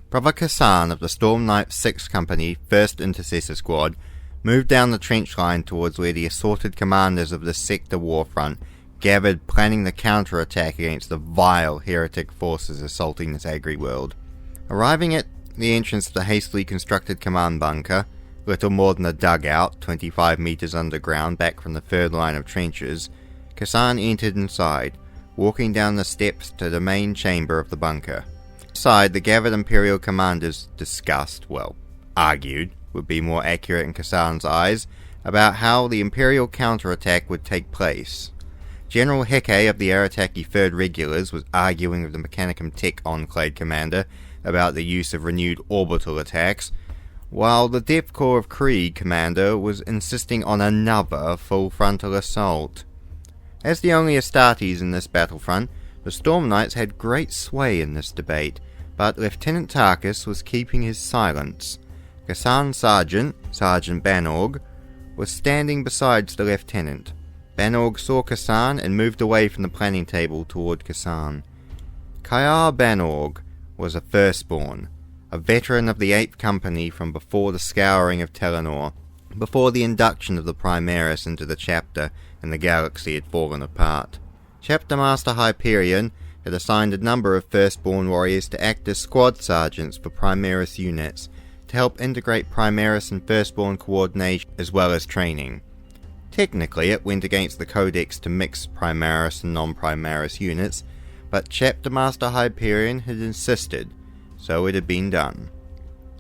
Brother Kassain of the Storm Knights 6th Company, 1st Intercessor Squad, moved down the trench line towards where the assorted commanders of the sector warfront gathered, planning the counter-attack against the vile heretic forces assaulting this Agri World. Arriving at the entrance of the hastily constructed command bunker, little more than a dugout, 25 meters underground back from the third line of trenches, Kassain entered inside, walking down the steps to the main chamber of the bunker. Inside, the gathered Imperial commanders argued, would be more accurate in Kassain's eyes, about how the Imperial counterattack would take place. General Heke of the Arataki 3rd Regulars was arguing with the Mechanicum Tech Enclave commander about the use of renewed orbital attacks, while the Depth Corps of Krieg commander was insisting on another full frontal assault. As the only Astartes in this battlefront, the Storm Knights had great sway in this debate, but Lieutenant Tarkus was keeping his silence. Kassain's Sergeant Banorg, was standing beside the lieutenant. Banorg saw Kassain and moved away from the planning table toward Kassain. Kayar Banorg was a firstborn, a veteran of the 8th Company from before the scouring of Telenor, before the induction of the Primaris into the chapter and the galaxy had fallen apart. Chapter Master Hyperion had assigned a number of firstborn warriors to act as squad sergeants for Primaris units, to help integrate Primaris and firstborn coordination as well as training. Technically, it went against the Codex to mix Primaris and non-Primaris units, but Chapter Master Hyperion had insisted, so it had been done.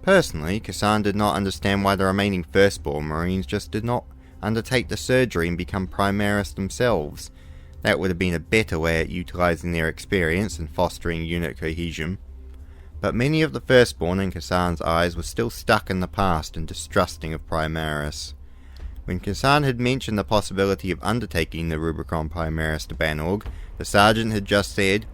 Personally, Kassain did not understand why the remaining firstborn Marines just did not undertake the surgery and become Primaris themselves. That would have been a better way at utilizing their experience and fostering unit cohesion. But many of the firstborn in Kassain's eyes were still stuck in the past and distrusting of Primaris. When Kassain had mentioned the possibility of undertaking the Rubicon Primaris to Banorg, the sergeant had just said,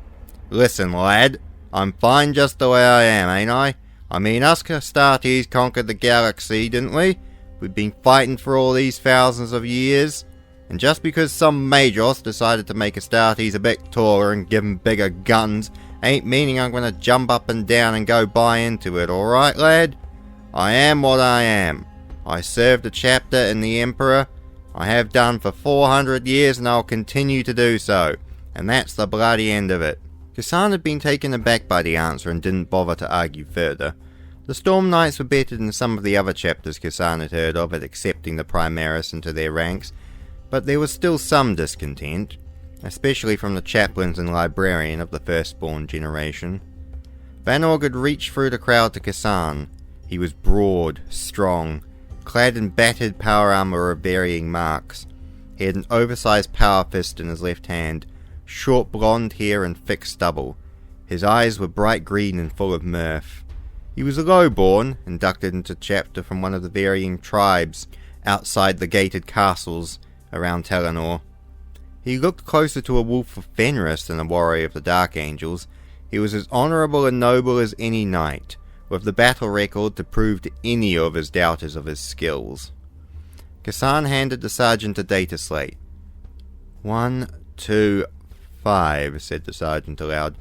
"Listen, lad, I'm fine just the way I am, ain't I? I mean, us Astartes conquered the galaxy, didn't we? We've been fighting for all these thousands of years. And just because some Majos decided to make Astartes a bit taller and give 'em bigger guns, ain't meaning I'm gonna jump up and down and go buy into it, alright, lad? I am what I am. I served the chapter and the Emperor. I have done for 400 years and I'll continue to do so. And that's the bloody end of it." Kassain had been taken aback by the answer and didn't bother to argue further. The Storm Knights were better than some of the other chapters Kassain had heard of at accepting the Primaris into their ranks, but there was still some discontent, especially from the chaplains and librarian of the firstborn generation. Banorg had reached through the crowd to Kassain. He was broad, strong, clad in battered power armor of varying marks. He had an oversized power fist in his left hand, short blonde hair and thick stubble. His eyes were bright green and full of mirth. He was a lowborn, inducted into chapter from one of the varying tribes outside the gated castles around Telenor. He looked closer to a wolf of Fenris than a warrior of the Dark Angels. He was as honourable and noble as any knight, with the battle record to prove to any of his doubters of his skills. Kassain handed the sergeant a data slate. 1, 2, 5, said the sergeant aloud.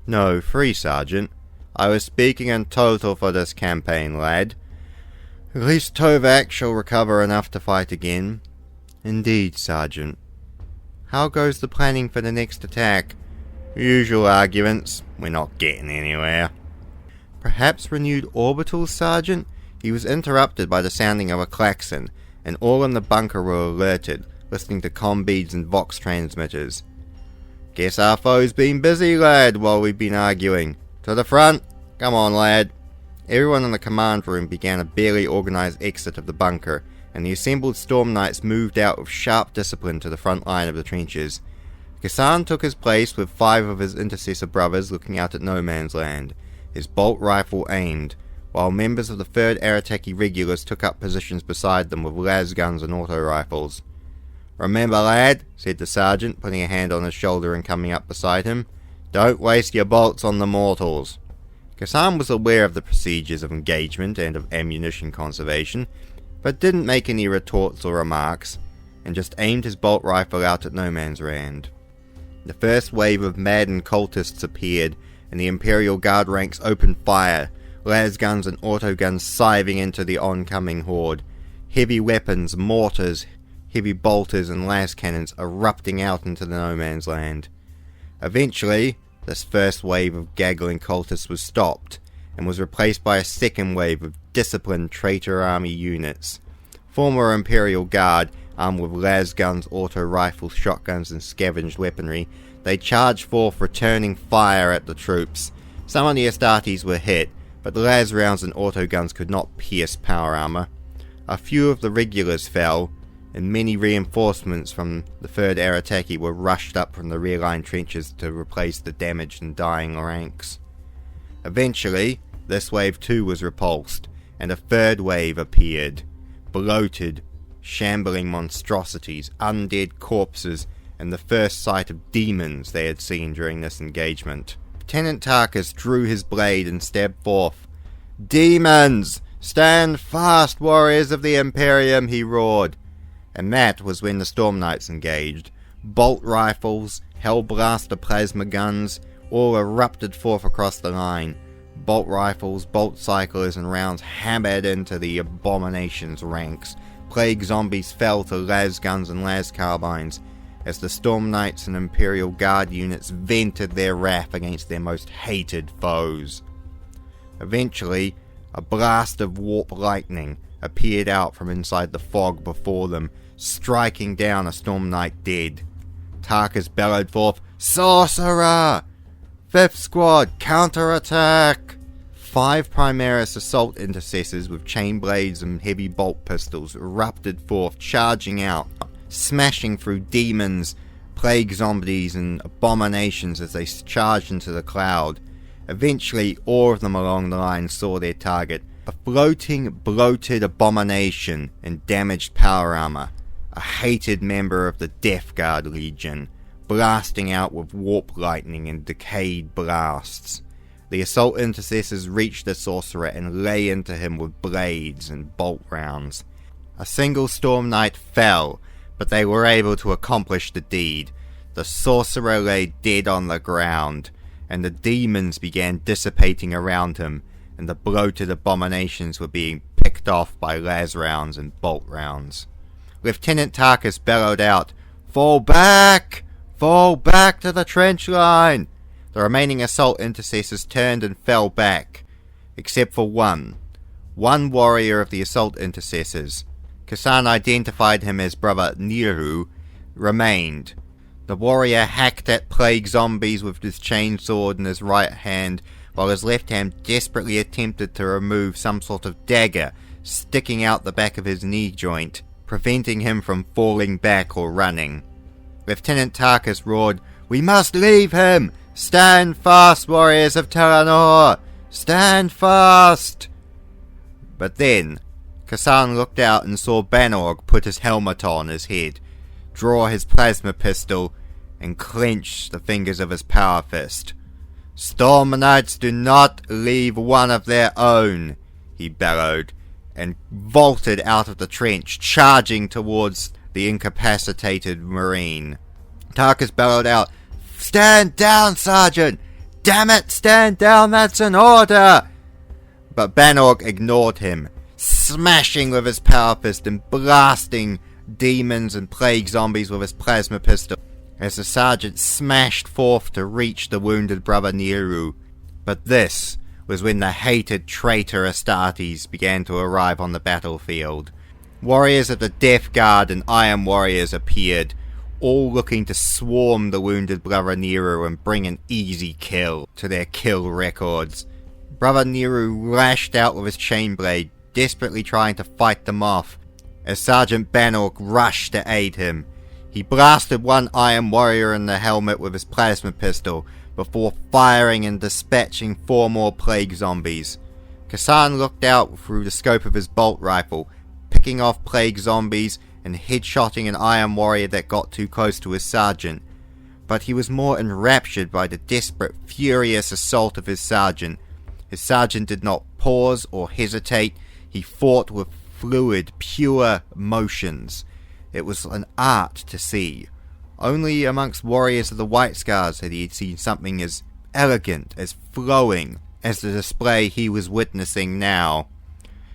"No, 3, sergeant. I was speaking in total for this campaign, lad. At least Tovak shall recover enough to fight again." "Indeed, sergeant." "How goes the planning for the next attack?" "Usual arguments. We're not getting anywhere." "Perhaps renewed orbitals, sergeant?" He was interrupted by the sounding of a klaxon, and all in the bunker were alerted, listening to comm beads and vox transmitters. "Guess our foe's been busy, lad, while we've been arguing. To the front! Come on, lad!" Everyone in the command room began a barely organised exit of the bunker, and the assembled Storm Knights moved out with sharp discipline to the front line of the trenches. Kassain took his place with 5 of his intercessor brothers looking out at no man's land, his bolt rifle aimed, while members of the 3rd Arataki Regulars took up positions beside them with las guns and auto rifles. "Remember, lad," said the sergeant, putting a hand on his shoulder and coming up beside him, "don't waste your bolts on the mortals." Kassain was aware of the procedures of engagement and of ammunition conservation, but didn't make any retorts or remarks, and just aimed his bolt rifle out at no man's land. The first wave of maddened cultists appeared, and the Imperial Guard ranks opened fire, las guns and autoguns scything into the oncoming horde. Heavy weapons, mortars, heavy bolters and las cannons erupting out into the no man's land. Eventually, this first wave of gaggling cultists was stopped, and was replaced by a second wave of disciplined traitor army units. Former Imperial Guard, armed with las guns, auto rifles, shotguns and scavenged weaponry, they charged forth, returning fire at the troops. Some of the Astartes were hit, but the las rounds and autoguns could not pierce power armor. A few of the regulars fell, and many reinforcements from the 3rd Arataki were rushed up from the rear line trenches to replace the damaged and dying ranks. Eventually, this wave too was repulsed, and a third wave appeared. Bloated, shambling monstrosities, undead corpses, and the first sight of demons they had seen during this engagement. Lieutenant Tarkus drew his blade and stabbed forth. "Demons! Stand fast, warriors of the Imperium!" he roared. And that was when the Storm Knights engaged. Bolt rifles, Hellblaster plasma guns, all erupted forth across the line. Bolt rifles, bolt cyclers and rounds hammered into the abomination's ranks. Plague zombies fell to las guns and las carbines, as the Storm Knights and Imperial Guard units vented their wrath against their most hated foes. Eventually, a blast of warp lightning appeared out from inside the fog before them, striking down a Storm Knight dead. Tarkus bellowed forth, "Sorcerer! 5th Squad, counterattack!" 5 Primaris assault intercessors with chain blades and heavy bolt pistols erupted forth, charging out, smashing through demons, plague zombies and abominations as they charged into the cloud. Eventually, all of them along the line saw their target, a floating, bloated abomination in damaged power armor, a hated member of the Death Guard Legion, blasting out with warp lightning and decayed blasts. The assault intercessors reached the sorcerer and lay into him with blades and bolt rounds. A single Storm Knight fell, but they were able to accomplish the deed. The sorcerer lay dead on the ground, and the demons began dissipating around him, and the bloated abominations were being picked off by las rounds and bolt rounds. Lieutenant Tarkus bellowed out, "Fall back! Fall back to the trench line!" The remaining assault intercessors turned and fell back, except for one. One warrior of the assault intercessors, Kassain identified him as Brother Niru, remained. The warrior hacked at plague zombies with his chainsword in his right hand, while his left hand desperately attempted to remove some sort of dagger sticking out the back of his knee joint, preventing him from falling back or running. Lieutenant Tarkus roared, "We must leave him! Stand fast, warriors of Terranor! Stand fast!" But then, Kassain looked out and saw Banorg put his helmet on his head, draw his plasma pistol, and clench the fingers of his power fist. "Storm Knights do not leave one of their own," he bellowed, and vaulted out of the trench, charging towards the incapacitated Marine. Tarkus bellowed out, "Stand down, Sergeant! Damn it, stand down, that's an order!" But Banorg ignored him, smashing with his power fist and blasting demons and plague zombies with his plasma pistol, as the sergeant smashed forth to reach the wounded Brother Niru. But this was when the hated traitor Astartes began to arrive on the battlefield. Warriors of the Death Guard and Iron Warriors appeared, all looking to swarm the wounded Brother Niru and bring an easy kill to their kill records. Brother Niru lashed out with his chain blade, desperately trying to fight them off, as Sergeant Banorg rushed to aid him. He blasted one Iron Warrior in the helmet with his plasma pistol, before firing and dispatching 4 more plague zombies. Kassain looked out through the scope of his bolt rifle, picking off plague zombies and headshotting an Iron Warrior that got too close to his sergeant. But he was more enraptured by the desperate, furious assault of his sergeant. His sergeant did not pause or hesitate. He fought with fluid, pure motions. It was an art to see. Only amongst warriors of the White Scars had he seen something as elegant, as flowing, as the display he was witnessing now.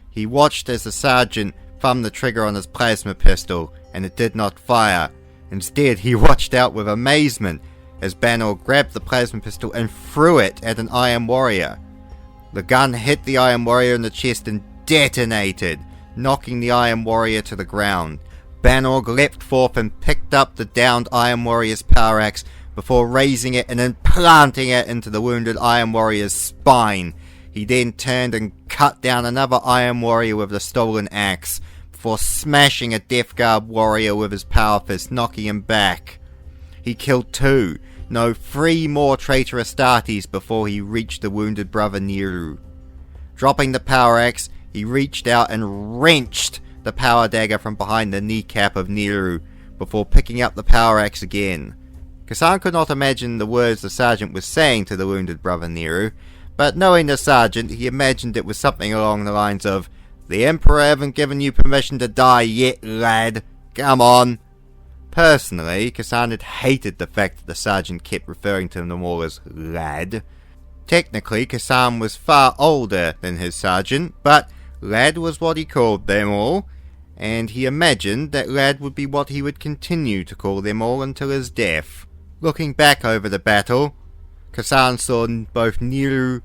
He watched as the sergeant thumbed the trigger on his plasma pistol, and it did not fire. Instead, he watched out with amazement as Banor grabbed the plasma pistol and threw it at an Iron Warrior. The gun hit the Iron Warrior in the chest and detonated, knocking the Iron Warrior to the ground. Banorg leapt forth and picked up the downed Iron Warrior's power axe before raising it and then planting it into the wounded Iron Warrior's spine. He then turned and cut down another Iron Warrior with the stolen axe, before smashing a Death Guard warrior with his power fist, knocking him back. He killed 3 more traitor Astartes before he reached the wounded brother Niru. Dropping the power axe, he reached out and wrenched the power dagger from behind the kneecap of Niru, before picking up the power axe again. Kassain could not imagine the words the sergeant was saying to the wounded brother Niru, but knowing the sergeant, he imagined it was something along the lines of, "The Emperor haven't given you permission to die yet, lad. Come on." Personally, Kassain had hated the fact that the sergeant kept referring to them all as lad. Technically, Kassain was far older than his sergeant, but lad was what he called them all, and he imagined that lad would be what he would continue to call them all until his death. Looking back over the battle, Kassain saw both Niru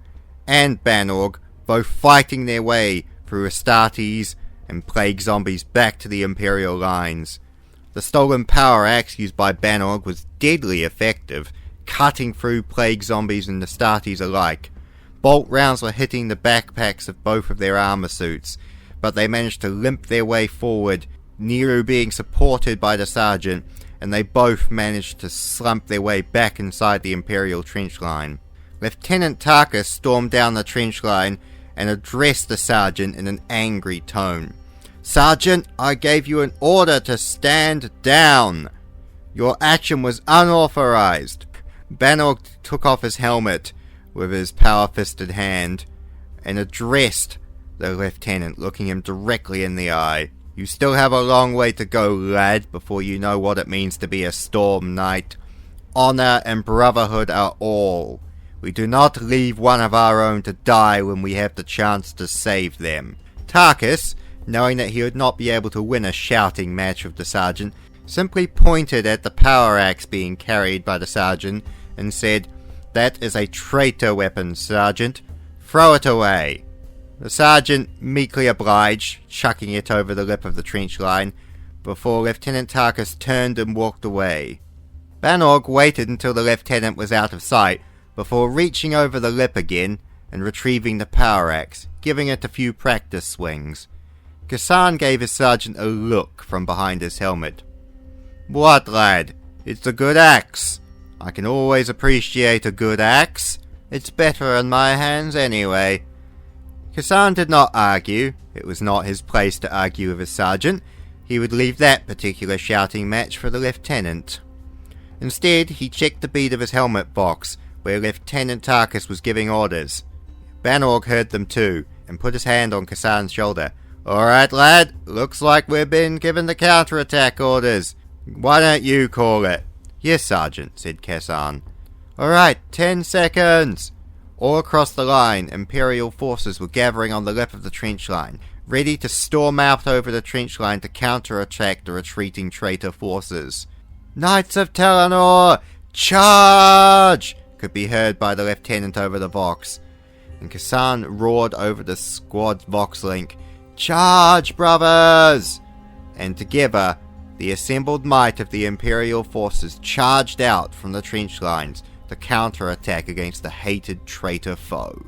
and Banorg both fighting their way through Astartes and plague zombies back to the Imperial lines. The stolen power axe used by Banorg was deadly effective, cutting through plague zombies and Astartes alike. Bolt rounds were hitting the backpacks of both of their armor suits, but they managed to limp their way forward, Niru being supported by the sergeant, and they both managed to slump their way back inside the Imperial trench line. Lieutenant Tarkus stormed down the trench line and addressed the sergeant in an angry tone. "Sergeant, I gave you an order to stand down. Your action was unauthorized." Banorg took off his helmet with his power-fisted hand and addressed the lieutenant, looking him directly in the eye. "You still have a long way to go, lad, before you know what it means to be a Storm Knight. Honor and brotherhood are all. We do not leave one of our own to die when we have the chance to save them." Tarkus, knowing that he would not be able to win a shouting match with the sergeant, simply pointed at the power axe being carried by the sergeant and said, "That is a traitor weapon, Sergeant. Throw it away." The sergeant meekly obliged, chucking it over the lip of the trench line, before Lieutenant Tarkus turned and walked away. Banorg waited until the lieutenant was out of sight, before reaching over the lip again and retrieving the power axe, giving it a few practice swings. Kassain gave his sergeant a look from behind his helmet. "What, lad? It's a good axe. I can always appreciate a good axe. It's better in my hands anyway." Kassain did not argue. It was not his place to argue with his sergeant. He would leave that particular shouting match for the lieutenant. Instead, he checked the bead of his helmet box, where Lieutenant Tarkus was giving orders. Banorg heard them too, and put his hand on Kassain's shoulder. "Alright, lad, looks like we've been given the counterattack orders. Why don't you call it?" "Yes, Sergeant," said Kassain. "Alright, 10 seconds." All across the line, Imperial forces were gathering on the lip of the trench line, ready to storm out over the trench line to counterattack the retreating traitor forces. "Knights of Telenor, charge!" could be heard by the lieutenant over the vox, and Kassain roared over the squad's vox link, "Charge, brothers!" And together, the assembled might of the Imperial forces charged out from the trench lines to counterattack against the hated traitor foe.